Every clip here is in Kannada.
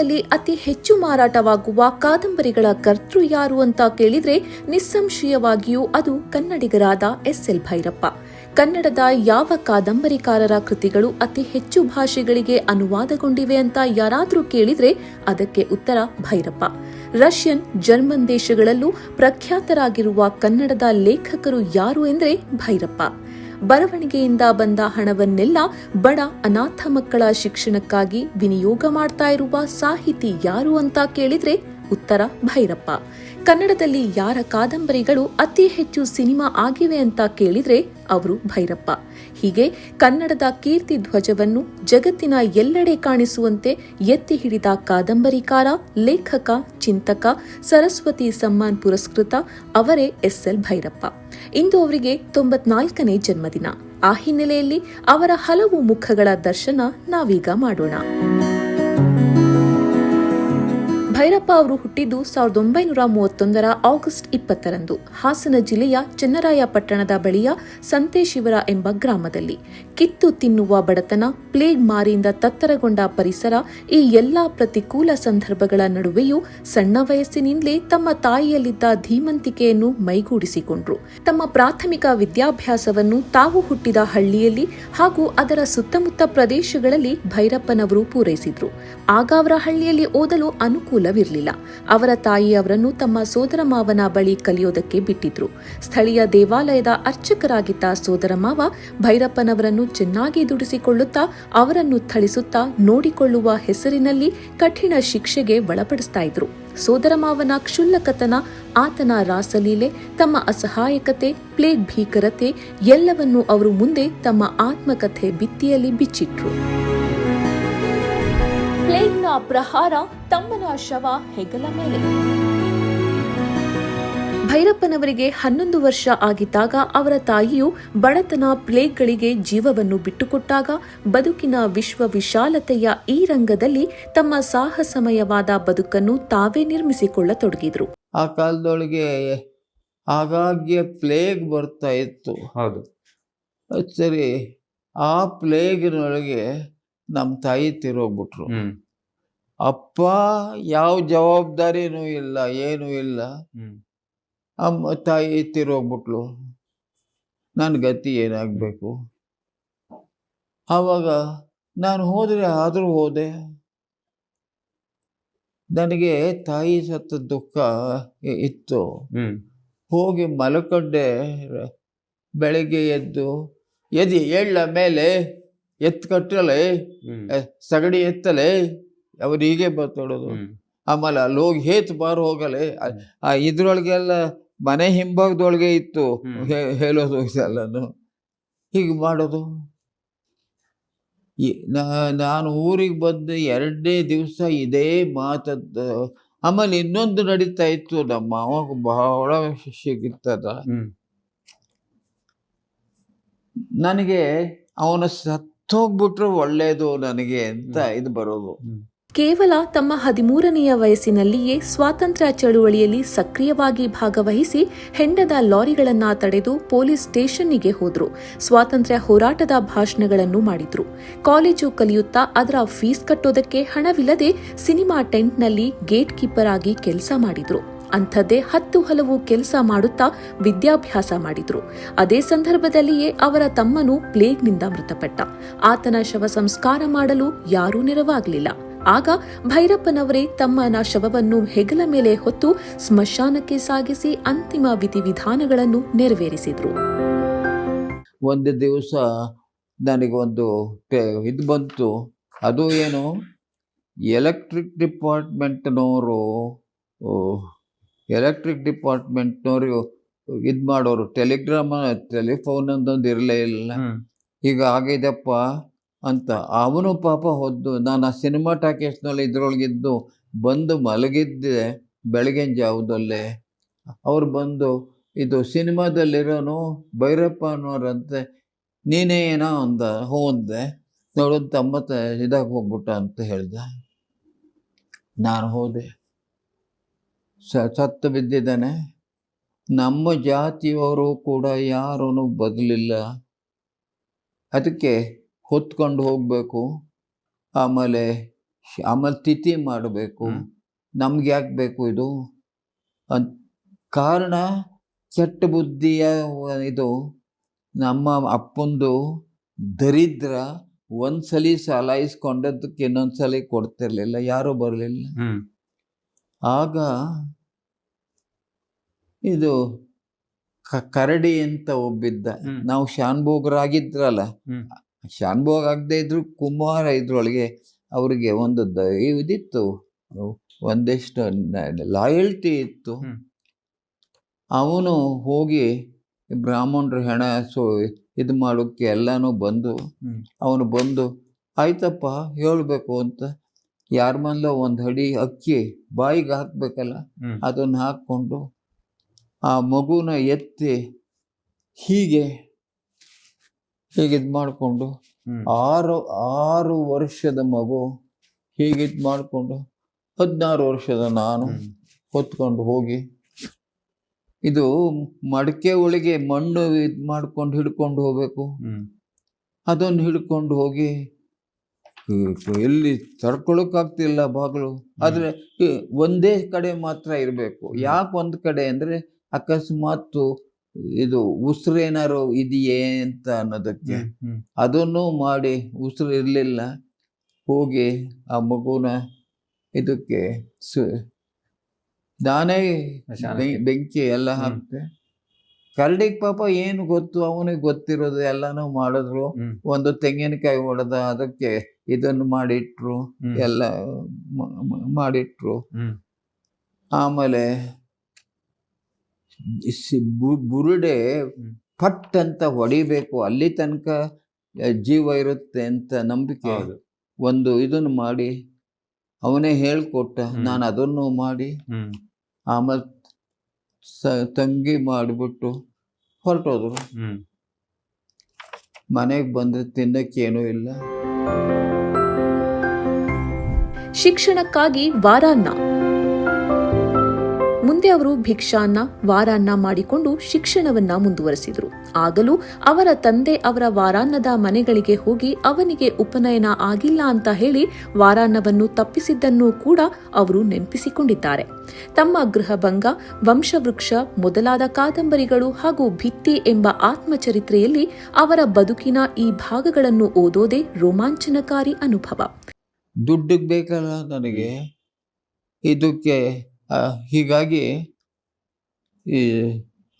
ಕನ್ನಡದಲ್ಲಿ ಅತಿ ಹೆಚ್ಚು ಮಾರಾಟವಾಗುವ ಕಾದಂಬರಿಗಳ ಕರ್ತೃ ಯಾರು ಅಂತ ಕೇಳಿದ್ರೆ ನಿಸ್ಸಂಶಯವಾಗಿಯೂ ಅದು ಕನ್ನಡಿಗರಾದ ಎಸ್.ಎಲ್. ಭೈರಪ್ಪ. ಕನ್ನಡದ ಯಾವ ಕಾದಂಬರಿಕಾರರ ಕೃತಿಗಳು ಅತಿ ಹೆಚ್ಚು ಭಾಷೆಗಳಿಗೆ ಅನುವಾದಗೊಂಡಿವೆ ಅಂತ ಯಾರಾದರೂ ಕೇಳಿದ್ರೆ ಅದಕ್ಕೆ ಉತ್ತರ ಭೈರಪ್ಪ. ರಷ್ಯನ್, ಜರ್ಮನ್ ದೇಶಗಳಲ್ಲೂ ಪ್ರಖ್ಯಾತರಾಗಿರುವ ಕನ್ನಡದ ಲೇಖಕರು ಯಾರು ಎಂದ್ರೆ ಭೈರಪ್ಪ. ಬರವಣಿಗೆಯಿಂದ ಬಂದ ಹಣವನ್ನೆಲ್ಲ ಬಡ ಅನಾಥ ಮಕ್ಕಳ ಶಿಕ್ಷಣಕ್ಕಾಗಿ ವಿನಿಯೋಗ ಮಾಡ್ತಾ ಇರುವ ಸಾಹಿತಿ ಯಾರು ಅಂತ ಕೇಳಿದ್ರೆ ಉತ್ತರ ಭೈರಪ್ಪ. ಕನ್ನಡದಲ್ಲಿ ಯಾರ ಕಾದಂಬರಿಗಳು ಅತಿ ಹೆಚ್ಚು ಸಿನಿಮಾ ಆಗಿವೆ ಅಂತ ಕೇಳಿದ್ರೆ ಅವರು ಭೈರಪ್ಪ. ಹೀಗೆ ಕನ್ನಡದ ಕೀರ್ತಿ ಧ್ವಜವನ್ನು ಜಗತ್ತಿನ ಎಲ್ಲೆಡೆ ಕಾಣಿಸುವಂತೆ ಎತ್ತಿ ಹಿಡಿದ ಕಾದಂಬರಿಕಾರ, ಲೇಖಕ, ಚಿಂತಕ, ಸರಸ್ವತಿ ಸಮ್ಮಾನ್ ಪುರಸ್ಕೃತ ಅವರೇ ಎಸ್.ಎಲ್. ಭೈರಪ್ಪ. ಇಂದು ಅವರಿಗೆ 94ನೇ ಜನ್ಮದಿನ. ಆ ಹಿನ್ನೆಲೆಯಲ್ಲಿ ಅವರ ಹಲವು ಮುಖಗಳ ದರ್ಶನ ನಾವೀಗ ಮಾಡೋಣ. ಭೈರಪ್ಪ ಅವರು ಹುಟ್ಟಿದ್ದು 1931 ಆಗಸ್ಟ್ 20ರಂದು ಹಾಸನ ಜಿಲ್ಲೆಯ ಚನ್ನರಾಯಪಟ್ಟಣದ ಬಳಿಯ ಸಂತೇಶಿವರ ಎಂಬ ಗ್ರಾಮದಲ್ಲಿ. ಕಿತ್ತು ತಿನ್ನುವ ಬಡತನ, ಪ್ಲೇಗ್ ಮಾರಿಯಿಂದ ತತ್ತರಗೊಂಡ ಪರಿಸರ, ಈ ಎಲ್ಲಾ ಪ್ರತಿಕೂಲ ಸಂದರ್ಭಗಳ ನಡುವೆಯೂ ಸಣ್ಣ ವಯಸ್ಸಿನಿಂದಲೇ ತಮ್ಮ ತಾಯಿಯಲ್ಲಿದ್ದ ಧೀಮಂತಿಕೆಯನ್ನು ಮೈಗೂಡಿಸಿಕೊಂಡ್ರು. ತಮ್ಮ ಪ್ರಾಥಮಿಕ ವಿದ್ಯಾಭ್ಯಾಸವನ್ನು ತಾವು ಹುಟ್ಟಿದ ಹಳ್ಳಿಯಲ್ಲಿ ಹಾಗೂ ಅದರ ಸುತ್ತಮುತ್ತ ಪ್ರದೇಶಗಳಲ್ಲಿ ಭೈರಪ್ಪನವರು ಪೂರೈಸಿದ್ರು. ಆಗ ಅವರ ಹಳ್ಳಿಯಲ್ಲಿ ಓದಲು ಅನುಕೂಲವಿರಲಿಲ್ಲ. ಅವರ ತಾಯಿ ಅವರನ್ನು ತಮ್ಮ ಸೋದರ ಮಾವನ ಬಳಿ ಕಲಿಯೋದಕ್ಕೆ ಬಿಟ್ಟಿದ್ರು. ಸ್ಥಳೀಯ ದೇವಾಲಯದ ಅರ್ಚಕರಾಗಿದ್ದ ಸೋದರ ಮಾವ ಭೈರಪ್ಪನವರನ್ನು ಚೆನ್ನಾಗಿ ದುಡಿಸಿಕೊಳ್ಳುತ್ತಾ ಅವರನ್ನು ಥಳಿಸುತ್ತಾ ನೋಡಿಕೊಳ್ಳುವ ಹೆಸರಿನಲ್ಲಿ ಕಠಿಣ ಶಿಕ್ಷೆಗೆ ಒಳಪಡಿಸ್ತಾ ಇದ್ರು. ಸೋದರ ಮಾವನ ಕ್ಷುಲ್ಲಕತನ, ಆತನ ರಾಸಲೀಲೆ, ತಮ್ಮ ಅಸಹಾಯಕತೆ, ಪ್ಲೇಗ್ ಭೀಕರತೆ ಎಲ್ಲವನ್ನೂ ಅವರು ಮುಂದೆ ತಮ್ಮ ಆತ್ಮಕಥೆ ಭಿತ್ತಿಯಲ್ಲಿ ಬಿಚ್ಚಿಟ್ರು. ಪ್ಲೇಗ್ನ ಪ್ರಹಾರ, ತಮ್ಮನ ಶವ ಹೆಗಲ ಮೇಲೆ. ಭೈರಪ್ಪನವರಿಗೆ 11 ವರ್ಷ ಆಗಿದ್ದಾಗ ಅವರ ತಾಯಿಯು ಬಡತನ, ಪ್ಲೇಗ್ಗಳಿಗೆ ಜೀವವನ್ನು ಬಿಟ್ಟುಕೊಟ್ಟಾಗ ಬದುಕಿನ ವಿಶ್ವವಿಶಾಲತೆಯ ಈ ರಂಗದಲ್ಲಿ ತಮ್ಮ ಸಾಹಸಮಯವಾದ ಬದುಕನ್ನು ತಾವೇ ನಿರ್ಮಿಸಿಕೊಳ್ಳತೊಡಗಿದ್ರು. ಆ ಕಾಲದೊಳಗೆ ಆಗಾಗ್ಗೆ ಪ್ಲೇಗ್ ಬರ್ತಾ ಇತ್ತು. ಹೌದು. ಸರಿ, ಆ ಪ್ಲೇಗಿನೊಳಗೆ ನಮ್ಮ ತಾಯಿ ತಿರೋಗ್ಬಿಟ್ರು. ಅಪ್ಪ ಯಾವ ಜವಾಬ್ದಾರಿನೂ ಇಲ್ಲ, ಏನೂ ಇಲ್ಲ. ಅಮ್ಮ ತಾಯಿ ತಿರೋಗ್ಬಿಟ್ಲು. ನನ್ನ ಗತಿ ಏನಾಗಬೇಕು? ಆವಾಗ ನಾನು ಹೋದರೆ ಆದರೂ ಹೋದೆ. ನನಗೆ ತಾಯಿ ಸತ್ತ ದುಃಖ ಇತ್ತು. ಹೋಗಿ ಮಲ್ಕೊಂಡೆ. ಬೆಳಗ್ಗೆ ಎದ್ದು ಎಳ್ಳ ಮೇಲೆ ಕಟ್ಟಲೆ, ಸಗಣಿ ಎತ್ತಲೆ, ಅವ್ರು ಹೀಗೆ ಬರ್ತೊಡೋದು. ಆಮೇಲೆ ಅಲ್ಲಿ ಹೋಗಿ ಹೇತ್ ಬಾರು ಹೋಗಲೆ. ಇದ್ರೊಳಗೆಲ್ಲ ಮನೆ ಹಿಂಭಾಗದೊಳಗೆ ಇತ್ತು ಹೇಳೋದು ಇದೆಲ್ಲನು. ಹೀಗೆ ಮಾಡೋದು. ನಾನು ಊರಿಗೆ ಬಂದು 2ನೇ ದಿವಸ ಇದೇ ಮಾತದ್ದು. ಆಮೇಲೆ ಇನ್ನೊಂದು ನಡೀತಾ ಇತ್ತು. ನಮ್ಮ ಮಾವ ಬಹಳ ಸಿಗುತ್ತದ. ನನಗೆ ಅವನ ಸತ್ತೋಗ್ಬಿಟ್ರೆ ಒಳ್ಳೇದು ನನಗೆ ಅಂತ ಇದು ಬರೋದು. ಕೇವಲ ತಮ್ಮ 13ನೆಯ ವಯಸ್ಸಿನಲ್ಲಿಯೇ ಸ್ವಾತಂತ್ರ್ಯ ಚಳುವಳಿಯಲ್ಲಿ ಸಕ್ರಿಯವಾಗಿ ಭಾಗವಹಿಸಿ ಹೆಂಡದ ಲಾರಿಗಳನ್ನ ತಡೆದು ಪೊಲೀಸ್ ಸ್ಟೇಷನ್ನಿಗೆ ಹೋದ್ರು. ಸ್ವಾತಂತ್ರ್ಯ ಹೋರಾಟದ ಭಾಷಣಗಳನ್ನು ಮಾಡಿದ್ರು. ಕಾಲೇಜು ಕಲಿಯುತ್ತಾ ಅದರ ಫೀಸ್ ಕಟ್ಟೋದಕ್ಕೆ ಹಣವಿಲ್ಲದೆ ಸಿನಿಮಾ ಟೆಂಟ್ನಲ್ಲಿ ಗೇಟ್ ಕೀಪರ್ ಆಗಿ ಕೆಲಸ ಮಾಡಿದ್ರು. ಅಂಥದ್ದೇ 10 ಹಲವು ಕೆಲಸ ಮಾಡುತ್ತಾ ವಿದ್ಯಾಭ್ಯಾಸ ಮಾಡಿದ್ರು. ಅದೇ ಸಂದರ್ಭದಲ್ಲಿಯೇ ಅವರ ತಮ್ಮನು ಪ್ಲೇಗ್ನಿಂದ ಮೃತಪಟ್ಟ. ಆತನ ಶವ ಸಂಸ್ಕಾರ ಮಾಡಲು ಯಾರೂ ನೆರವಾಗಲಿಲ್ಲ. ಆಗ ಭೈರಪ್ಪನವರೇ ತಮ್ಮನ ಶವವನ್ನು ಹೆಗಲ ಮೇಲೆ ಹೊತ್ತು ಸ್ಮಶಾನಕ್ಕೆ ಸಾಗಿಸಿ ಅಂತಿಮ ವಿಧಿವಿಧಾನಗಳನ್ನು ನೆರವೇರಿಸಿದ್ರು. ಒಂದು ದಿವಸ ನನಗೊಂದು ಇದು ಬಂತು. ಅದು ಏನು, ಎಲೆಕ್ಟ್ರಿಕ್ ಡಿಪಾರ್ಟ್ಮೆಂಟ್ನವರು ಇದು ಮಾಡೋರು. ಟೆಲಿಫೋನ್ ಅಂತಂದು ಇರಲೇ ಇಲ್ಲ. ಈಗ ಆಗಿದೆಪ್ಪ ಅಂತ ಅವನು ಪಾಪ ಹೊದ್ದು. ನಾನು ಆ ಸಿನಿಮಾ ಟಾಕೀಸ್ನಲ್ಲಿ ಇದ್ರೊಳಗಿದ್ದು ಬಂದು ಮಲಗಿದ್ದೆ ಬೆಳಗಿನ ಜಾವದಲ್ಲೇ. ಅವ್ರು ಬಂದು, ಇದು ಸಿನಿಮಾದಲ್ಲಿರೋನು ಭೈರಪ್ಪ ಅನ್ನೋರಂತೆ, ನೀನೇ ಏನೋ ಅಂದ. ಹೋದೆ. ನೋಡೋದು ತಮ್ಮ ಇದಾಗಿ ಹೋಗ್ಬಿಟ್ಟ ಅಂತ ಹೇಳ್ದೆ. ನಾನು ಹೋದೆ. ಸತ್ತು ಬಿದ್ದಿದ್ದಾನೆ. ನಮ್ಮ ಜಾತಿಯವರು ಕೂಡ ಯಾರೂ ಬದಲಿಲ್ಲ. ಅದಕ್ಕೆ ಹೊತ್ಕೊಂಡು ಹೋಗಬೇಕು. ಆಮೇಲೆ ಆಮೇಲೆ ತಿಥಿ ಮಾಡಬೇಕು. ನಮ್ಗೆ ಯಾಕೆ ಬೇಕು ಇದು ಅಂತ ಕಾರಣ ಕೆಟ್ಟ ಬುದ್ಧಿಯ ಇದು ನಮ್ಮ ಅಪ್ಪಂದು ದರಿದ್ರ ಒಂದ್ಸಲಿ ಸಲಾಯಿಸ್ಕೊಂಡದಕ್ಕೆ ಇನ್ನೊಂದ್ಸಲಿ ಕೊಡ್ತಿರ್ಲಿಲ್ಲ, ಯಾರೂ ಬರಲಿಲ್ಲ. ಆಗ ಇದು ಕರಡಿ ಅಂತ ಒಬ್ಬಿದ್ದ. ನಾವು ಶಾನ್ಭೋಗರಾಗಿದ್ರಲ್ಲ, ಶಾನ್ಭೋಗ ಆಗದೆ ಇದ್ರು ಕುಮಾರ ಇದ್ರೊಳಗೆ ಅವ್ರಿಗೆ ಒಂದು ಇದಿತ್ತು, ಒಂದಿಷ್ಟು ಲಾಯಲ್ಟಿ ಇತ್ತು. ಅವನು ಹೋಗಿ ಬ್ರಾಹ್ಮಣರು ಹೆಣ ಇದು ಮಾಡೋಕ್ಕೆ ಎಲ್ಲನೂ ಬಂದು ಅವನು ಬಂದು ಆಯ್ತಪ್ಪ ಹೇಳ್ಬೇಕು ಅಂತ ಯಾರ ಮನೆಯಲ್ಲೋ ಒಂದು ಹಡಿ ಅಕ್ಕಿ ಬಾಯಿಗೆ ಹಾಕ್ಬೇಕಲ್ಲ, ಅದನ್ನು ಹಾಕ್ಕೊಂಡು ಆ ಮಗುನ ಎತ್ತಿ ಹೀಗೆ ಇದು ಮಾಡಿಕೊಂಡು 6 ವರ್ಷದ ಮಗು ಹೀಗಿದು ಮಾಡಿಕೊಂಡು 16 ವರ್ಷದ ನಾನು ಹೊತ್ಕೊಂಡು ಹೋಗಿ ಇದು ಮಡಕೆ ಒಳಗೆ ಮಣ್ಣು ಇದು ಮಾಡ್ಕೊಂಡು ಹಿಡ್ಕೊಂಡು ಹೋಗ್ಬೇಕು. ಅದನ್ನು ಹಿಡ್ಕೊಂಡು ಹೋಗಿ ಎಲ್ಲಿ ತಡ್ಕೊಳಕ್ಕಾಗ್ತಿಲ್ಲ ಬಾಗಿಲು. ಆದರೆ ಒಂದೇ ಕಡೆ ಮಾತ್ರ ಇರಬೇಕು. ಯಾಕೆ ಒಂದು ಕಡೆ ಅಂದರೆ ಅಕಸ್ಮಾತ್ ಇದು ಉಸಿರು ಏನಾರು ಇದೆಯೇ ಅಂತ ಅನ್ನೋದಕ್ಕೆ. ಅದನ್ನು ಮಾಡಿ ಉಸಿರು ಇರಲಿಲ್ಲ. ಹೋಗಿ ಆ ಮಗುನ ಇದಕ್ಕೆ ನಾನೇ ಬೆಂಕಿ ಎಲ್ಲ ಹಾಕ್ತೆ. ಕರಡಿಗೆ ಪಾಪ ಏನು ಗೊತ್ತು, ಅವನಿಗೆ ಗೊತ್ತಿರೋದು ಎಲ್ಲನೂ ಮಾಡಿದ್ರು. ಒಂದು ತೆಂಗಿನಕಾಯಿ ಹೊಡೆದ ಅದಕ್ಕೆ ಇದನ್ನು ಮಾಡಿಟ್ರು, ಎಲ್ಲ ಮಾಡಿಟ್ರು. ಆಮೇಲೆ ಬುರುಡೆ ಪಟ್ ಅಂತ ಹೊಡಿಬೇಕು, ಅಲ್ಲಿ ತನಕ ಜೀವ ಇರುತ್ತೆ ಅಂತ ನಂಬಿಕೆ. ಒಂದು ಇದನ್ನು ಮಾಡಿ ಅವನೇ ಹೇಳ್ಕೊಟ್ಟ. ನಾನು ಅದನ್ನು ಮಾಡಿ ಆಮೇಲೆ ತಂಗಿ ಮಾಡಿಬಿಟ್ಟು ಹೊರಟೋದ್ರು. ಮನೆಗೆ ಬಂದ್ರೆ ತಿನ್ನಕ್ಕೇನೂ ಇಲ್ಲ. ಶಿಕ್ಷಣಕ್ಕಾಗಿ ವಾರಾನ್ನ. ಮುಂದೆ ಅವರು ಭಿಕ್ಷಾನ್ನ, ವಾರಾನ್ನ ಮಾಡಿಕೊಂಡು ಶಿಕ್ಷಣವನ್ನ ಮುಂದುವರೆಸಿದರು. ಆಗಲೂ ಅವರ ತಂದೆ ಅವರ ವಾರಾನ್ನದ ಮನೆಗಳಿಗೆ ಹೋಗಿ ಅವನಿಗೆ ಉಪನಯನ ಆಗಿಲ್ಲ ಅಂತ ಹೇಳಿ ವಾರಾನ್ನವನ್ನು ತಪ್ಪಿಸಿದ್ದನ್ನು ಕೂಡ ಅವರು ನೆನಪಿಸಿಕೊಂಡಿದ್ದಾರೆ. ತಮ್ಮ ಗೃಹಭಂಗ, ವಂಶವೃಕ್ಷ ಮೊದಲಾದ ಕಾದಂಬರಿಗಳು ಹಾಗೂ ಭಿತ್ತಿ ಎಂಬ ಆತ್ಮಚರಿತ್ರೆಯಲ್ಲಿ ಅವರ ಬದುಕಿನ ಈ ಭಾಗಗಳನ್ನು ಓದೋದೇ ರೋಮಾಂಚನಕಾರಿ ಅನುಭವ. ದುಡ್ಡಿಗೆ ಬೇಕಲ್ಲ ನನಗೆ ಇದಕ್ಕೆ. ಹೀಗಾಗಿ ಈ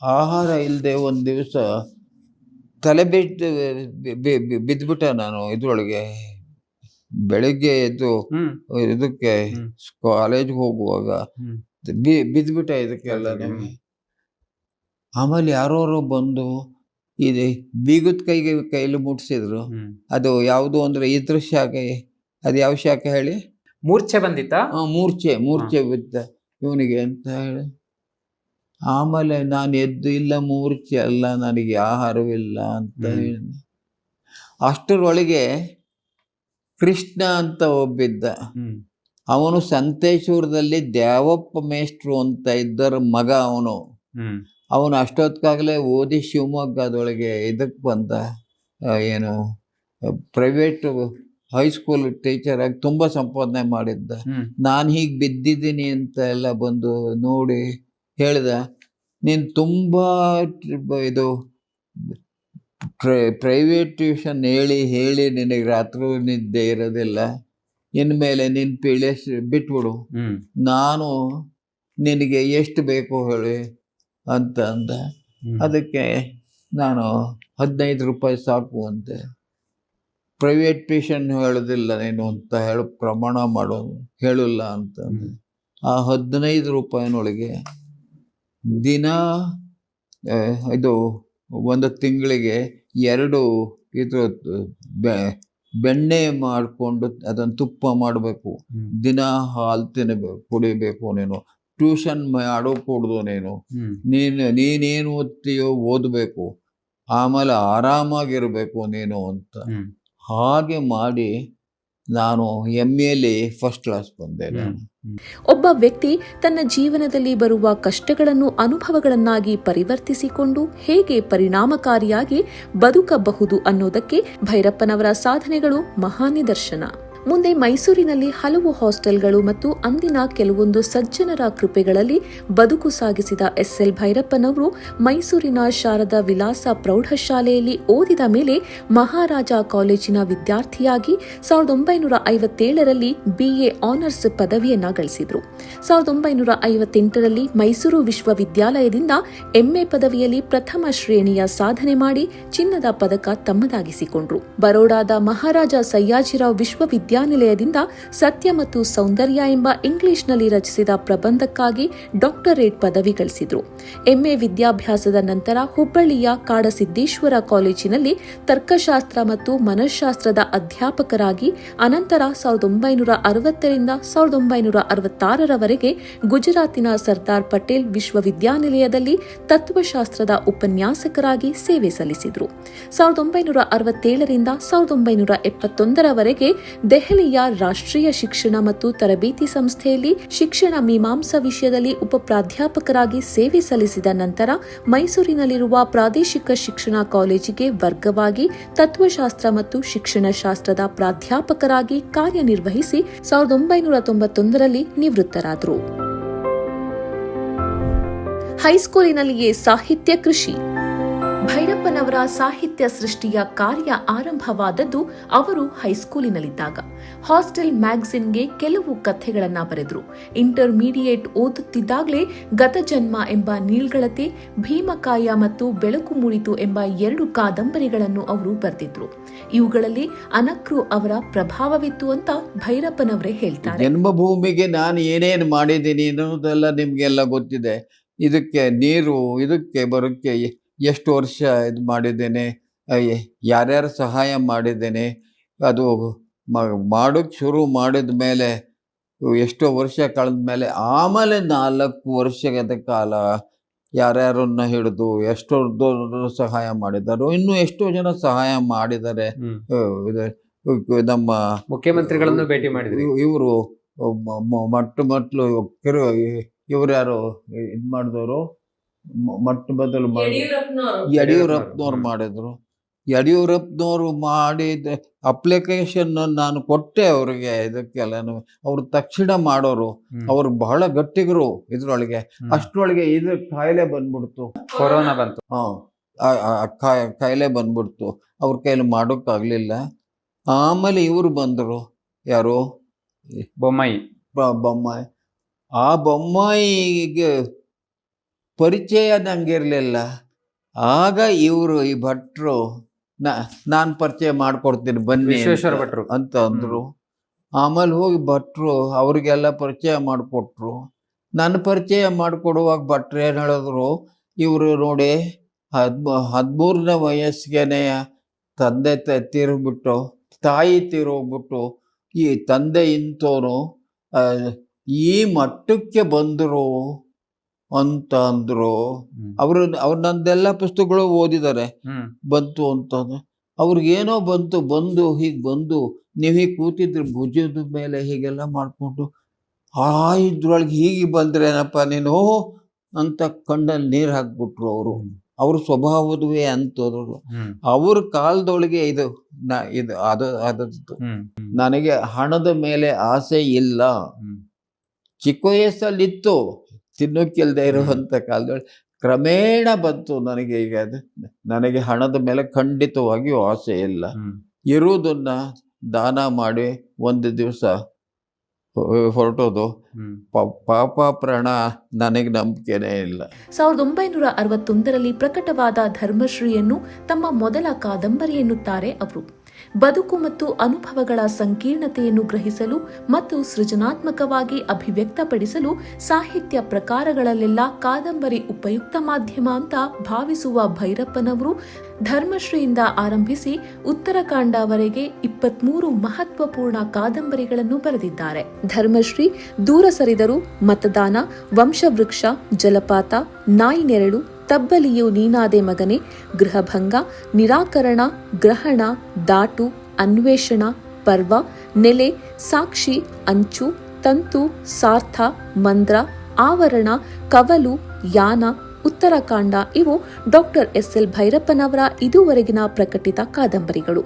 ಆಹಾರ ಇಲ್ಲದೆ ಒಂದು ದಿವಸ ತಲೆ ಬಿದ್ದುಬಿಟ್ಟ ನಾನು ಇದ್ರೊಳಗೆ. ಬೆಳಗ್ಗೆ ಎದ್ದು ಇದಕ್ಕೆ ಕಾಲೇಜ್ಗೆ ಹೋಗುವಾಗ ಬಿದ್ದುಬಿಟ್ಟ ಇದಕ್ಕೆಲ್ಲ. ಆಮೇಲೆ ಯಾರೋ ಬಂದು ಇದು ಬೀಗದ ಕೈಲಿ ಮುಟ್ಸಿದ್ರು. ಅದು ಯಾವುದು ಅಂದ್ರೆ ಇದ್ರ ಶಾಖೆ, ಅದು ಯಾವ ಶಾಖೆ ಹೇಳಿ? ಮೂರ್ಛೆ ಬಂದಿತ್ತ? ಮೂರ್ಛೆ ಬಿದ್ದ ಇವನಿಗೆ ಅಂತ ಹೇಳಿ. ಆಮೇಲೆ ನಾನು ಎದ್ದು ಇಲ್ಲ ಮೂರ್ಛೆ ಅಲ್ಲ, ನನಗೆ ಆಹಾರವಿಲ್ಲ ಅಂತ ಹೇಳಿ. ಅಷ್ಟರೊಳಗೆ ಕೃಷ್ಣ ಅಂತ ಒಬ್ಬಿದ್ದ. ಅವನು ಸಂತೇಶ್ವರದಲ್ಲಿ ದ್ಯಾವಪ್ಪ ಮೇಷ್ಟ್ರು ಅಂತ ಇದ್ದರ ಮಗ. ಅವನು ಅಷ್ಟೊತ್ತಿಗಾಗಲೇ ಓದಿ ಶಿವಮೊಗ್ಗದೊಳಗೆ ಇದಕ್ಕೆ ಬಂದ, ಏನು ಪ್ರೈವೇಟ್ ಹೈಸ್ಕೂಲ್ ಟೀಚರ್ ಆಗಿ ತುಂಬ ಸಂಪಾದನೆ ಮಾಡಿದ್ದ. ನಾನು ಹೀಗೆ ಬಿದ್ದಿದ್ದೀನಿ ಅಂತ ಎಲ್ಲ ಬಂದು ನೋಡಿ ಹೇಳ್ದ, ನೀನು ತುಂಬ ಇದು ಪ್ರೈವೇಟ್ ಟ್ಯೂಷನ್ ಹೇಳಿ ನಿನಗೆ ರಾತ್ರಿ ನಿದ್ದೆ ಇರೋದಿಲ್ಲ, ಇನ್ಮೇಲೆ ನಿನ್ನ ಪೀಳಿ ಬಿಟ್ಬಿಡು, ನಾನು ನಿನಗೆ ಎಷ್ಟು ಬೇಕೋ ಹೇಳಿ ಅಂತ ಅಂದ. ಅದಕ್ಕೆ ನಾನು 15 ರೂಪಾಯಿ ಸಾಕು ಅಂತೆ. ಪ್ರೈವೇಟ್ ಟ್ಯೂಷನ್ ಹೇಳೋದಿಲ್ಲ ನೀನು ಅಂತ ಹೇಳಿ ಪ್ರಮಾಣ ಮಾಡೋದು ಹೇಳಿಲ್ಲ ಅಂತ. ಆ 15 ರೂಪಾಯಿನೊಳಗೆ ದಿನ ಇದು ಒಂದು ತಿಂಗಳಿಗೆ 2 ಇದು ಬೆಣ್ಣೆ ಮಾಡಿಕೊಂಡು ಅದನ್ನು ತುಪ್ಪ ಮಾಡಬೇಕು. ದಿನ ಹಾಲು ಕುಡಿಬೇಕು. ನೀನು ಟ್ಯೂಷನ್ ಮಾಡೋ ಕೂಡ್ದು. ನೀನೇನು ಓದ್ತೀಯೋ ಓದಬೇಕು, ಆಮೇಲೆ ಆರಾಮಾಗಿರ್ಬೇಕು ನೀನು ಅಂತ. ಹಾಗೆ ಮಾಡಿ ನಾನು MAಲಿ ಫಸ್ಟ್ ಕ್ಲಾಸ್ ಬಂದೆ. ಒಬ್ಬ ವ್ಯಕ್ತಿ ತನ್ನ ಜೀವನದಲ್ಲಿ ಬರುವ ಕಷ್ಟಗಳನ್ನು ಅನುಭವಗಳನ್ನಾಗಿ ಪರಿವರ್ತಿಸಿಕೊಂಡು ಹೇಗೆ ಪರಿಣಾಮಕಾರಿಯಾಗಿ ಬದುಕಬಹುದು ಅನ್ನೋದಕ್ಕೆ ಭೈರಪ್ಪನವರ ಸಾಧನೆಗಳು ಮಹಾ ನಿದರ್ಶನ. ಮುಂದೆ ಮೈಸೂರಿನಲ್ಲಿ ಹಲವು ಹಾಸ್ಟೆಲ್ಗಳು ಮತ್ತು ಅಂದಿನ ಕೆಲವೊಂದು ಸಜ್ಜನರ ಕೃಪೆಗಳಲ್ಲಿ ಬದುಕು ಸಾಗಿಸಿದ ಎಸ್ಎಲ್ ಭೈರಪ್ಪನವರು ಮೈಸೂರಿನ ಶಾರದಾ ವಿಲಾಸ ಪ್ರೌಢಶಾಲೆಯಲ್ಲಿ ಓದಿದ ಮೇಲೆ ಮಹಾರಾಜ ಕಾಲೇಜಿನ ವಿದ್ಯಾರ್ಥಿಯಾಗಿ 1957ರಲ್ಲಿ BA ಆನರ್ಸ್ ಪದವಿಯನ್ನ ಗಳಿಸಿದರು. 1958ರಲ್ಲಿ ಮೈಸೂರು ವಿಶ್ವವಿದ್ಯಾಲಯದಿಂದ MA ಪದವಿಯಲ್ಲಿ ಪ್ರಥಮ ಶ್ರೇಣಿಯ ಸಾಧನೆ ಮಾಡಿ ಚಿನ್ನದ ಪದಕ ತಮ್ಮದಾಗಿಸಿಕೊಂಡರು. ಬರೋಡಾದ ಮಹಾರಾಜ ಸಯ್ಯಾಜಿರಾವ್ ವಿಶ್ವವಿದ್ಯಾನಿಲಯದಿಂದ ಸತ್ಯ ಮತ್ತು ಸೌಂದರ್ಯ ಎಂಬ ಇಂಗ್ಲಿಷ್ನಲ್ಲಿ ರಚಿಸಿದ ಪ್ರಬಂಧಕ್ಕಾಗಿ ಡಾಕ್ಟರೇಟ್ ಪದವಿ ಗಳಿಸಿದರು. MA ವಿದ್ಯಾಭ್ಯಾಸದ ನಂತರ ಹುಬ್ಬಳ್ಳಿಯ ಕಾಡಸಿದ್ದೇಶ್ವರ ಕಾಲೇಜಿನಲ್ಲಿ ತರ್ಕಶಾಸ್ತ್ರ ಮತ್ತು ಮನಃಶಾಸ್ತ್ರದ ಅಧ್ಯಾಪಕರಾಗಿ ಅನಂತರ 1960ರಿಂದ 1966ರವರೆಗೆ ಗುಜರಾತಿನ ಸರ್ದಾರ್ ಪಟೇಲ್ ವಿಶ್ವವಿದ್ಯಾನಿಲಯದಲ್ಲಿ ತತ್ವಶಾಸ್ತ್ರದ ಉಪನ್ಯಾಸಕರಾಗಿ ಸೇವೆ ಸಲ್ಲಿಸಿದರು. 1967ರಿಂದ 1971ರವರೆಗೆ ದೆಹಲಿಯ ರಾಷ್ಟ್ರೀಯ ಶಿಕ್ಷಣ ಮತ್ತು ತರಬೇತಿ ಸಂಸ್ಥೆಯಲ್ಲಿ ಶಿಕ್ಷಣ ಮೀಮಾಂಸಾ ವಿಷಯದಲ್ಲಿ ಉಪಪ್ರಾಧ್ಯಾಪಕರಾಗಿ ಸೇವೆ ಸಲ್ಲಿಸಿದ ನಂತರ ಮೈಸೂರಿನಲ್ಲಿರುವ ಪ್ರಾದೇಶಿಕ ಶಿಕ್ಷಣ ಕಾಲೇಜಿಗೆ ವರ್ಗವಾಗಿ ತತ್ವಶಾಸ್ತ್ರ ಮತ್ತು ಶಿಕ್ಷಣಶಾಸ್ತ್ರದ ಪ್ರಾಧ್ಯಾಪಕರಾಗಿ ಕಾರ್ಯನಿರ್ವಹಿಸಿ 1991ರಲ್ಲಿ ನಿವೃತ್ತರಾದರು. ಹೈಸ್ಕೂಲಿನಲ್ಲಿಯೇ ಸಾಹಿತ್ಯ ಕೃಷಿ. ಭೈರಪ್ಪನವರ ಸಾಹಿತ್ಯ ಸೃಷ್ಟಿಯ ಕಾರ್ಯ ಆರಂಭವಾದದ್ದು ಅವರು ಹೈಸ್ಕೂಲಿನಲ್ಲಿದ್ದಾಗ. ಹಾಸ್ಟೆಲ್ ಮ್ಯಾಗಜಿನ್ಗೆ ಕೆಲವು ಕಥೆಗಳನ್ನ ಬರೆದರು. ಇಂಟರ್ಮೀಡಿಯೇಟ್ ಓದುತ್ತಿದ್ದಾಗಲೇ ಗತಜನ್ಮ ಎಂಬ ನೀಳ್ಗಳತೆ, ಭೀಮಕಾಯ ಮತ್ತು ಬೆಳಕು ಮೂಡಿತು ಎಂಬ 2 ಕಾದಂಬರಿಗಳನ್ನು ಅವರು ಬರೆದಿದ್ರು. ಇವುಗಳಲ್ಲಿ ಅನಕ್ರು ಅವರ ಪ್ರಭಾವವಿತ್ತು ಅಂತ ಭೈರಪ್ಪನವರೇ ಹೇಳ್ತಾರೆ. ಜನ್ಮಭೂಮಿಗೆ ನಾನು ಏನೇನು ಮಾಡಿದ್ದೀನಿ ಅನ್ನೋದೆಲ್ಲ ನಿಮಗೆಲ್ಲ ಗೊತ್ತಿದೆ. ಇದಕ್ಕೆ ನೀರು ಇದಕ್ಕೆ ಬರೋಕ್ಕೆ ಎಷ್ಟು ವರ್ಷ ಇದು ಮಾಡಿದ್ದೇನೆ, ಯಾರ್ಯಾರು ಸಹಾಯ ಮಾಡಿದ್ದೇನೆ, ಅದು ಮಾಡೋಕ್ಕೆ ಶುರು ಮಾಡಿದ ಮೇಲೆ ಎಷ್ಟೋ ವರ್ಷ ಕಳೆದ ಮೇಲೆ ಆಮೇಲೆ 4 ವರ್ಷದ ಕಾಲ ಯಾರ್ಯಾರನ್ನ ಹಿಡಿದು ಎಷ್ಟೋ ಸಹಾಯ ಮಾಡಿದ್ದಾರೆ. ಇನ್ನೂ ಎಷ್ಟೋ ಜನ ಸಹಾಯ ಮಾಡಿದ್ದಾರೆ. ನಮ್ಮ ಮುಖ್ಯಮಂತ್ರಿಗಳನ್ನು ಭೇಟಿ ಮಾಡಿದ್ರು. ಇವರು ಮೊಟ್ಟಮೊದಲು ಇವ್ರು ಯಾರು ಇದು ಮಾಡಿದವರು, ಮೊಟ್ಟಮೊದಲು ಯಡಿಯೂರಪ್ಪನವ್ರು ಮಾಡಿದ್ರು. ಯಡಿಯೂರಪ್ಪನವ್ರು ಮಾಡಿದ ಅಪ್ಲಿಕೇಶನ್ ನಾನು ಕೊಟ್ಟೆ ಅವ್ರಿಗೆ. ಇದಕ್ಕೆಲ್ಲ ಅವ್ರು ತಕ್ಷಣ ಮಾಡೋರು. ಅವ್ರು ಬಹಳ ಗಟ್ಟಿಗರು ಇದ್ರೊಳಗೆ. ಅಷ್ಟ್ರೊಳಗೆ ಇದು ಕಾಯಿಲೆ ಬಂದ್ಬಿಡ್ತು, ಕೊರೋನಾ ಬಂತು. ಕಾಯಿಲೆ ಬಂದ್ಬಿಡ್ತು, ಅವ್ರ ಕೈಲಿ ಮಾಡೋಕ್ಕಾಗ್ಲಿಲ್ಲ. ಆಮೇಲೆ ಇವ್ರು ಬಂದರು, ಯಾರು, ಬೊಮ್ಮಾಯಿ. ಆ ಬೊಮ್ಮಾಯಿಗೆ ಪರಿಚಯ ನಂಗಿರಲಿಲ್ಲ. ಆಗ ಇವರು ಈ ಭಟ್ರು ನಾನು ಪರಿಚಯ ಮಾಡ್ಕೊಡ್ತೀನಿ ಬನ್ನಿ ವಿಶ್ವೇಶ್ವರ ಭಟ್ರು ಅಂತ ಅಂದರು. ಆಮೇಲೆ ಹೋಗಿ ಭಟ್ರು ಅವ್ರಿಗೆಲ್ಲ ಪರಿಚಯ ಮಾಡಿಕೊಟ್ರು. ನನ್ನ ಪರಿಚಯ ಮಾಡಿಕೊಡುವಾಗ ಭಟ್ರು ಏನು ಹೇಳಿದ್ರು, ಇವರು ನೋಡಿ 13ನೇ ವಯಸ್ಸಿಗೆ ತಂದೆ ತೀರೋಗ್ಬಿಟ್ಟು, ತಾಯಿ ತೀರೋಗ್ಬಿಟ್ಟು, ಈ ತಂದೆ ಇಂಥವನು ಈ ಮಟ್ಟಕ್ಕೆ ಬಂದರು ಅಂತ ಅಂದ್ರು. ಅವ್ರು ನಂದೆಲ್ಲ ಪುಸ್ತಕಗಳು ಓದಿದ್ದಾರೆ. ಬಂತು ಅಂತಂದ್ರೆ ಅವ್ರಿಗೇನೋ ಬಂದು ಹೀಗೆ ಬಂದು ನೀವು ಹೀಗೆ ಕೂತಿದ್ರು ಭುಜದ ಮೇಲೆ ಹೀಗೆಲ್ಲ ಮಾಡಿಕೊಂಡು ಇದ್ರೊಳಗೆ ಹೀಗೆ ಬಂದ್ರೇನಪ್ಪ ನೀನು ಅಂತ ಕಣ್ಣಲ್ಲಿ ನೀರು ಹಾಕ್ಬಿಟ್ರು. ಅವ್ರ ಸ್ವಭಾವದುವೆ ಅಂತಂದ್ರು. ಅವ್ರ ಕಾಲದೊಳಗೆ ಇದು ನನಗೆ ಹಣದ ಮೇಲೆ ಆಸೆ ಇಲ್ಲ. ಚಿಕ್ಕ ವಯಸ್ಸಲ್ಲಿತ್ತು, ತಿನ್ನೋಕ್ಕಿಲ್ದೆ ಇರುವಂಥ ಕಾಲದೊಳಗೆ ಕ್ರಮೇಣ ಬಂತು ನನಗೆ. ಈಗ ನನಗೆ ಹಣದ ಮೇಲೆ ಖಂಡಿತವಾಗಿಯೂ ಆಸೆ ಇಲ್ಲ. ಇರುವುದನ್ನ ದಾನ ಮಾಡಿ ಒಂದು ದಿವಸ ಹೊರಟೋದು ಪಾಪ ಪ್ರಾಣ ನನಗೆ ನಂಬಿಕೆನೇ ಇಲ್ಲ. 1961ರಲ್ಲಿ ಪ್ರಕಟವಾದ ಧರ್ಮಶ್ರೀಯನ್ನು ತಮ್ಮ ಮೊದಲ ಕಾದಂಬರಿ ಎನ್ನುತ್ತಾರೆ ಅವರು. ಬದುಕು ಮತ್ತು ಅನುಭವಗಳ ಸಂಕೀರ್ಣತೆಯನ್ನು ಗ್ರಹಿಸಲು ಮತ್ತು ಸೃಜನಾತ್ಮಕವಾಗಿ ಅಭಿವ್ಯಕ್ತಪಡಿಸಲು ಸಾಹಿತ್ಯ ಪ್ರಕಾರಗಳಲ್ಲೆಲ್ಲ ಕಾದಂಬರಿ ಉಪಯುಕ್ತ ಮಾಧ್ಯಮ ಅಂತ ಭಾವಿಸುವ ಭೈರಪ್ಪನವರು ಧರ್ಮಶ್ರೀಯಿಂದ ಆರಂಭಿಸಿ ಉತ್ತರಕಾಂಡವರೆಗೆ 23 ಮಹತ್ವಪೂರ್ಣ ಕಾದಂಬರಿಗಳನ್ನು ಬರೆದಿದ್ದಾರೆ. ಧರ್ಮಶ್ರೀ ದೂರ ಸರಿದರು, ಮತದಾನ, ವಂಶವೃಕ್ಷ, ಜಲಪಾತ, ನಾಯಿ ನೆರಳು, ತಬ್ಬಲಿಯು ನೀನಾದೆ ಮಗನೆ, ಗೃಹಭಂಗ, ನಿರಾಕರಣ, ಗ್ರಹಣ, ದಾಟು, ಅನ್ವೇಷಣ, ಪರ್ವ, ನೆಲೆ, ಸಾಕ್ಷಿ, ಅಂಚು, ತಂತು, ಸಾರ್ಥ, ಮಂದ್ರ, ಆವರಣ, ಕವಲು, ಯಾನ, ಉತ್ತರಾಖಂಡ ಇವು ಡಾಕ್ಟರ್ ಎಸ್.ಎಲ್. ಭೈರಪ್ಪನವರ ಇದುವರೆಗಿನ ಪ್ರಕಟಿತ ಕಾದಂಬರಿಗಳು.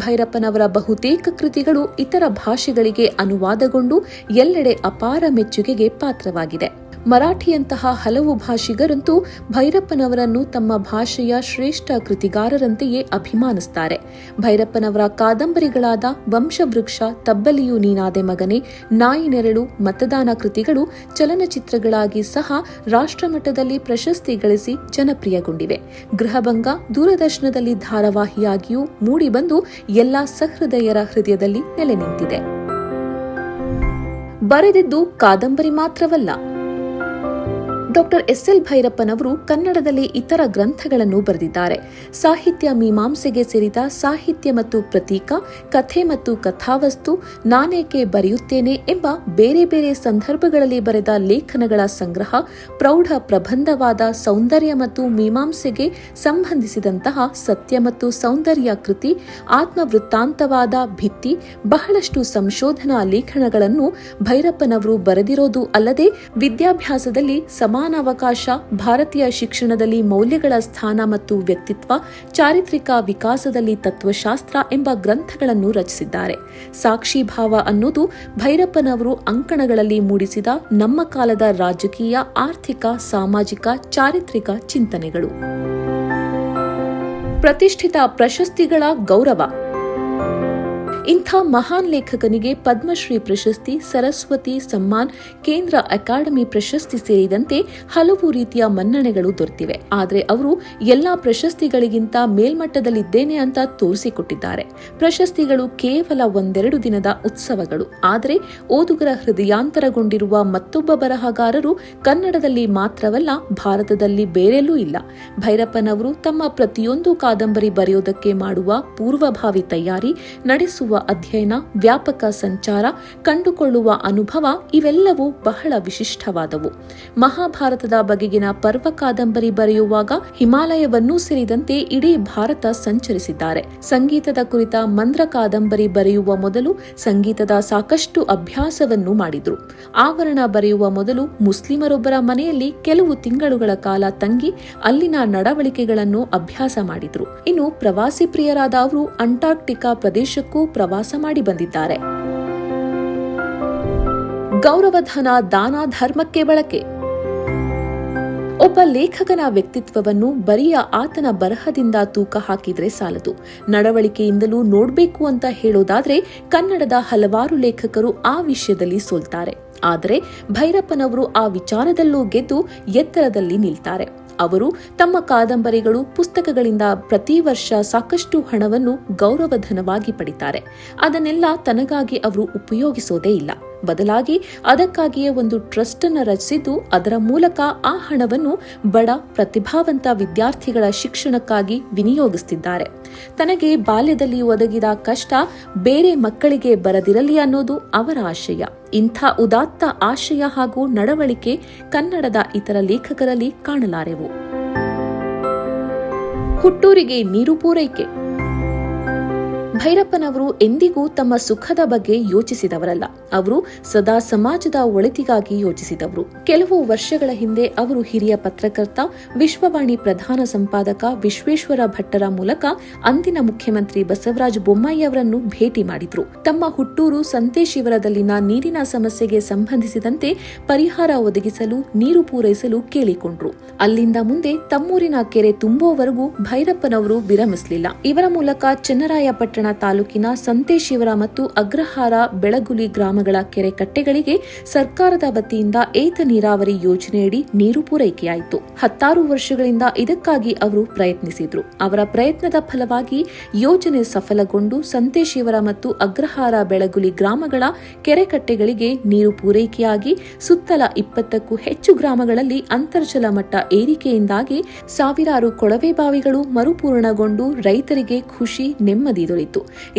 ಭೈರಪ್ಪನವರ ಬಹುತೇಕ ಕೃತಿಗಳು ಇತರ ಭಾಷೆಗಳಿಗೆ ಅನುವಾದಗೊಂಡು ಎಲ್ಲೆಡೆ ಅಪಾರ ಮೆಚ್ಚುಗೆಗೆ ಪಾತ್ರವಾಗಿದೆ. ಮರಾಠಿಯಂತಹ ಹಲವು ಭಾಷಿಗರಂತೂ ಭೈರಪ್ಪನವರನ್ನು ತಮ್ಮ ಭಾಷೆಯ ಶ್ರೇಷ್ಠ ಕೃತಿಗಾರರಂತೆಯೇ ಅಭಿಮಾನಿಸುತ್ತಾರೆ. ಭೈರಪ್ಪನವರ ಕಾದಂಬರಿಗಳಾದ ವಂಶವೃಕ್ಷ, ತಬ್ಬಲಿಯು ನೀನಾದೆ ಮಗನೇ, ನಾಯಿ ನೆರಳು, ಮತದಾನ ಕೃತಿಗಳು ಚಲನಚಿತ್ರಗಳಾಗಿ ಸಹ ರಾಷ್ಟ್ರಮಟ್ಟದಲ್ಲಿ ಪ್ರಶಸ್ತಿ ಗಳಿಸಿ ಜನಪ್ರಿಯಗೊಂಡಿವೆ. ಗೃಹಭಂಗ ದೂರದರ್ಶನದಲ್ಲಿ ಧಾರಾವಾಹಿಯಾಗಿಯೂ ಮೂಡಿಬಂದು ಎಲ್ಲಾ ಸಹೃದಯರ ಹೃದಯದಲ್ಲಿ ನೆಲೆ ನಿಂತಿದೆ. ಬರೆದಿದ್ದು ಕಾದಂಬರಿ ಮಾತ್ರವಲ್ಲ. Doctor SL. ಭೈರಪ್ಪನವರು ಕನ್ನಡದಲ್ಲಿ ಇತರ ಗ್ರಂಥಗಳನ್ನು ಬರೆದಿದ್ದಾರೆ. ಸಾಹಿತ್ಯ ಮೀಮಾಂಸೆಗೆ ಸೇರಿದ ಸಾಹಿತ್ಯ ಮತ್ತು ಪ್ರತೀಕ, ಕಥೆ ಮತ್ತು ಕಥಾವಸ್ತು, ನಾನೇಕೆ ಬರೆಯುತ್ತೇನೆ ಎಂಬ ಬೇರೆ ಬೇರೆ ಸಂದರ್ಭಗಳಲ್ಲಿ ಬರೆದ ಲೇಖನಗಳ ಸಂಗ್ರಹ, ಪ್ರೌಢ ಪ್ರಬಂಧವಾದ ಸೌಂದರ್ಯ ಮತ್ತು ಮೀಮಾಂಸೆಗೆ ಸಂಬಂಧಿಸಿದಂತಹ ಸತ್ಯ ಮತ್ತು ಸೌಂದರ್ಯ ಕೃತಿ, ಆತ್ಮವೃತ್ತಾಂತವಾದ ಭಿತ್ತಿ, ಬಹಳಷ್ಟು ಸಂಶೋಧನಾ ಲೇಖನಗಳನ್ನು ಭೈರಪ್ಪನವರು ಬರೆದಿರೋದು ಅಲ್ಲದೆ ವಿದ್ಯಾಭ್ಯಾಸದಲ್ಲಿ ಸಮಾನಾವಕಾಶ, ಭಾರತೀಯ ಶಿಕ್ಷಣದಲ್ಲಿ ಮೌಲ್ಯಗಳ ಸ್ಥಾನ ಮತ್ತು ವ್ಯಕ್ತಿತ್ವ, ಚಾರಿತ್ರಿಕ ವಿಕಾಸದಲ್ಲಿ ತತ್ವಶಾಸ್ತ್ರ ಎಂಬ ಗ್ರಂಥಗಳನ್ನು ರಚಿಸಿದ್ದಾರೆ. ಸಾಕ್ಷಿಭಾವ ಅನ್ನೋದು ಭೈರಪ್ಪನವರು ಅಂಕಣಗಳಲ್ಲಿ ಮೂಡಿಸಿದ ನಮ್ಮ ಕಾಲದ ರಾಜಕೀಯ, ಆರ್ಥಿಕ, ಸಾಮಾಜಿಕ, ಚಾರಿತ್ರಿಕ ಚಿಂತನೆಗಳು. ಪ್ರತಿಷ್ಠಿತ ಪ್ರಶಸ್ತಿಗಳ ಗೌರವ. ಇಂಥ ಮಹಾನ್ ಲೇಖಕನಿಗೆ ಪದ್ಮಶ್ರೀ ಪ್ರಶಸ್ತಿ, ಸರಸ್ವತಿ ಸಮ್ಮಾನ್, ಕೇಂದ್ರ ಅಕಾಡೆಮಿ ಪ್ರಶಸ್ತಿ ಸೇರಿದಂತೆ ಹಲವು ರೀತಿಯ ಮನ್ನಣೆಗಳು ದೊರೆತಿವೆ. ಆದರೆ ಅವರು ಎಲ್ಲಾ ಪ್ರಶಸ್ತಿಗಳಿಗಿಂತ ಮೇಲ್ಮಟ್ಟದಲ್ಲಿದ್ದೇನೆ ಅಂತ ತೋರಿಸಿಕೊಟ್ಟಿದ್ದಾರೆ. ಪ್ರಶಸ್ತಿಗಳು ಕೇವಲ ಒಂದೆರಡು ದಿನದ ಉತ್ಸವಗಳು. ಆದರೆ ಓದುಗರ ಹೃದಯಾಂತರಗೊಂಡಿರುವ ಮತ್ತೊಬ್ಬ ಬರಹಗಾರರು ಕನ್ನಡದಲ್ಲಿ ಮಾತ್ರವಲ್ಲ, ಭಾರತದಲ್ಲಿ ಬೇರೆಲ್ಲೂ ಇಲ್ಲ. ಭೈರಪ್ಪನವರು ತಮ್ಮ ಪ್ರತಿಯೊಂದು ಕಾದಂಬರಿ ಬರೆಯೋದಕ್ಕೆ ಮಾಡುವ ಪೂರ್ವಭಾವಿ ತಯಾರಿ, ನಡೆಸುವ ಅಧ್ಯಯನ, ವ್ಯಾಪಕ ಸಂಚಾರ, ಕಂಡುಕೊಳ್ಳುವ ಅನುಭವ ಇವೆಲ್ಲವೂ ಬಹಳ ವಿಶಿಷ್ಟವಾದವು. ಮಹಾಭಾರತದ ಬಗೆಗಿನ ಪರ್ವ ಕಾದಂಬರಿ ಬರೆಯುವಾಗ ಹಿಮಾಲಯವನ್ನೂ ಸೇರಿದಂತೆ ಇಡೀ ಭಾರತ ಸಂಚರಿಸಿದ್ದಾರೆ. ಸಂಗೀತದ ಕುರಿತ ಮಂದ್ರ ಕಾದಂಬರಿ ಬರೆಯುವ ಮೊದಲು ಸಂಗೀತದ ಸಾಕಷ್ಟು ಅಭ್ಯಾಸವನ್ನು ಮಾಡಿದ್ರು. ಆವರಣ ಬರೆಯುವ ಮೊದಲು ಮುಸ್ಲಿಮರೊಬ್ಬರ ಮನೆಯಲ್ಲಿ ಕೆಲವು ತಿಂಗಳುಗಳ ಕಾಲ ತಂಗಿ ಅಲ್ಲಿನ ನಡವಳಿಕೆಗಳನ್ನು ಅಭ್ಯಾಸ ಮಾಡಿದ್ರು. ಇನ್ನು ಪ್ರವಾಸಿ ಪ್ರಿಯರಾದ ಅವರು ಅಂಟಾರ್ಕ್ಟಿಕಾ ಪ್ರದೇಶಕ್ಕೂ ಪ್ರವಾಸ ಮಾಡಿ ಬಂದಿದ್ದಾರೆ. ಗೌರವಧನ ದಾನ ಧರ್ಮಕ್ಕೆ ಬಳಕೆ. ಒಬ್ಬ ಲೇಖಕನ ವ್ಯಕ್ತಿತ್ವವನ್ನು ಬರಿಯ ಆತನ ಬರಹದಿಂದ ತೂಕ ಹಾಕಿದ್ರೆ ಸಾಲದು. ನಡವಳಿಕೆಯಿಂದಲೂ ನೋಡಬೇಕು ಅಂತ ಹೇಳೋದಾದ್ರೆ ಕನ್ನಡದ ಹಲವಾರು ಲೇಖಕರು ಆ ವಿಷಯದಲ್ಲಿ ಸೋಲ್ತಾರೆ. ಆದರೆ ಭೈರಪ್ಪನವರು ಆ ವಿಚಾರದಲ್ಲೂ ಗೆದ್ದು ಎತ್ತರದಲ್ಲಿ ನಿಲ್ತಾರೆ. ಅವರು ತಮ್ಮ ಕಾದಂಬರಿಗಳು, ಪುಸ್ತಕಗಳಿಂದ ಪ್ರತಿ ವರ್ಷ ಸಾಕಷ್ಟು ಹಣವನ್ನು ಗೌರವಧನವಾಗಿ ಪಡಿತಾರೆ. ಅದನ್ನೆಲ್ಲ ತನಗಾಗಿ ಅವರು ಉಪಯೋಗಿಸೋದೇ ಇಲ್ಲ. ಬದಲಾಗಿ ಅದಕ್ಕಾಗಿಯೇ ಒಂದು ಟ್ರಸ್ಟ್ ಅನ್ನು ರಚಿಸಿದ್ದು ಅದರ ಮೂಲಕ ಆ ಹಣವನ್ನು ಬಡ ಪ್ರತಿಭಾವಂತ ವಿದ್ಯಾರ್ಥಿಗಳ ಶಿಕ್ಷಣಕ್ಕಾಗಿ ವಿನಿಯೋಗಿಸುತ್ತಿದ್ದಾರೆ. ತನಗೆ ಬಾಲ್ಯದಲ್ಲಿ ಒದಗಿದ ಕಷ್ಟ ಬೇರೆ ಮಕ್ಕಳಿಗೆ ಬರದಿರಲಿ ಅನ್ನೋದು ಅವರ ಆಶಯ. ಇಂಥ ಉದಾತ್ತ ಆಶಯ ಹಾಗೂ ನಡವಳಿಕೆ ಕನ್ನಡದ ಇತರ ಲೇಖಕರಲ್ಲಿ ಕಾಣಲಾರೆವು. ಹುಟ್ಟೂರಿಗೆ ನೀರು ಪೂರೈಕೆ. ಭೈರಪ್ಪನವರು ಎಂದಿಗೂ ತಮ್ಮ ಸುಖದ ಬಗ್ಗೆ ಯೋಚಿಸಿದವರಲ್ಲ. ಅವರು ಸದಾ ಸಮಾಜದ ಒಳಿತಿಗಾಗಿ ಯೋಚಿಸಿದವರು. ಕೆಲವು ವರ್ಷಗಳ ಹಿಂದೆ ಅವರು ಹಿರಿಯ ಪತ್ರಕರ್ತ, ವಿಶ್ವವಾಣಿ ಪ್ರಧಾನ ಸಂಪಾದಕ ವಿಶ್ವೇಶ್ವರ ಭಟ್ಟರ ಮೂಲಕ ಅಂದಿನ ಮುಖ್ಯಮಂತ್ರಿ ಬಸವರಾಜ ಬೊಮ್ಮಾಯಿ ಅವರನ್ನು ಭೇಟಿ ಮಾಡಿದ್ರು. ತಮ್ಮ ಹುಟ್ಟೂರು ಸಂತೇಶಿವರದಲ್ಲಿನ ನೀರಿನ ಸಮಸ್ಯೆಗೆ ಸಂಬಂಧಿಸಿದಂತೆ ಪರಿಹಾರ ಒದಗಿಸಲು, ನೀರು ಪೂರೈಸಲು ಕೇಳಿಕೊಂಡ್ರು. ಅಲ್ಲಿಂದ ಮುಂದೆ ತಮ್ಮೂರಿನ ಕೆರೆ ತುಂಬುವವರೆಗೂ ಭೈರಪ್ಪನವರು ವಿರಮಿಸಲಿಲ್ಲ. ಇವರ ಮೂಲಕ ಚನ್ನರಾಯಪಟ್ಟಣ ತಾಲೂಕಿನ ಸಂತೇಶಿವರ ಮತ್ತು ಅಗ್ರಹಾರ, ಬೆಳಗುಲಿ ಗ್ರಾಮಗಳ ಕೆರೆ ಕಟ್ಟೆಗಳಿಗೆ ಸರ್ಕಾರದ ವತಿಯಿಂದ ಏತ ನೀರಾವರಿ ಯೋಜನೆಯಡಿ ನೀರು ಪೂರೈಕೆಯಾಯಿತು. 10 ವರ್ಷಗಳಿಂದ ಇದಕ್ಕಾಗಿ ಅವರು ಪ್ರಯತ್ನಿಸಿದ್ರು. ಅವರ ಪ್ರಯತ್ನದ ಫಲವಾಗಿ ಯೋಜನೆ ಸಫಲಗೊಂಡು ಸಂತೇಶಿವರ ಮತ್ತು ಅಗ್ರಹಾರ, ಬೆಳಗುಲಿ ಗ್ರಾಮಗಳ ಕೆರೆ ಕಟ್ಟೆಗಳಿಗೆ ನೀರು ಪೂರೈಕೆಯಾಗಿ ಸುತ್ತಲ 20ಕ್ಕೂ ಹೆಚ್ಚು ಗ್ರಾಮಗಳಲ್ಲಿ ಅಂತರ್ಜಲ ಮಟ್ಟ ಏರಿಕೆಯಿಂದಾಗಿ ಸಾವಿರಾರು ಕೊಳವೆ ಬಾವಿಗಳು ಮರುಪೂರ್ಣಗೊಂಡು ರೈತರಿಗೆ ಖುಷಿ, ನೆಮ್ಮದಿ ದೊರೆಯಿತು.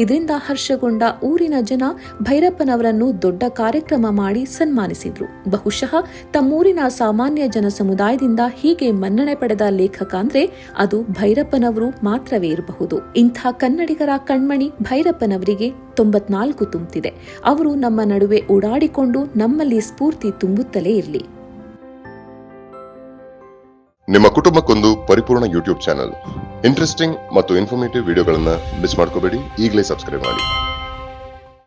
ಇದರಿಂದ ಹರ್ಷಗೊಂಡ ಊರಿನ ಜನ ಭೈರಪ್ಪನವರನ್ನು ದೊಡ್ಡ ಕಾರ್ಯಕ್ರಮ ಮಾಡಿ ಸನ್ಮಾನಿಸಿದ್ರು. ಬಹುಶಃ ತಮ್ಮೂರಿನ ಸಾಮಾನ್ಯ ಜನ ಸಮುದಾಯದಿಂದ ಹೀಗೆ ಮನ್ನಣೆ ಪಡೆದ ಲೇಖಕ ಅಂದ್ರೆ ಅದು ಭೈರಪ್ಪನವರು ಮಾತ್ರವೇ ಇರಬಹುದು. ಇಂಥ ಕನ್ನಡಿಗರ ಕಣ್ಮಣಿ ಭೈರಪ್ಪನವರಿಗೆ 94 ತುಂಬುತ್ತಿದೆ. ಅವರು ನಮ್ಮ ನಡುವೆ ಓಡಾಡಿಕೊಂಡು ನಮ್ಮಲ್ಲಿ ಸ್ಫೂರ್ತಿ ತುಂಬುತ್ತಲೇ ಇರಲಿ. ನಿಮ್ಮ ಕುಟುಂಬಕ್ಕೊಂದು ಪರಿಪೂರ್ಣ ಯೂಟ್ಯೂಬ್ ಚಾನಲ್. ಇಂಟ್ರೆಸ್ಟಿಂಗ್ ಮತ್ತು ಇನ್ಫಾರ್ಮೇಟಿವ್ ವಿಡಿಯೋಗಳನ್ನ ಮಿಸ್ ಮಾಡ್ಕೋಬೇಡಿ. ಈಗಲೇ ಸಬ್ಸ್ಕ್ರೈಬ್ ಮಾಡಿ.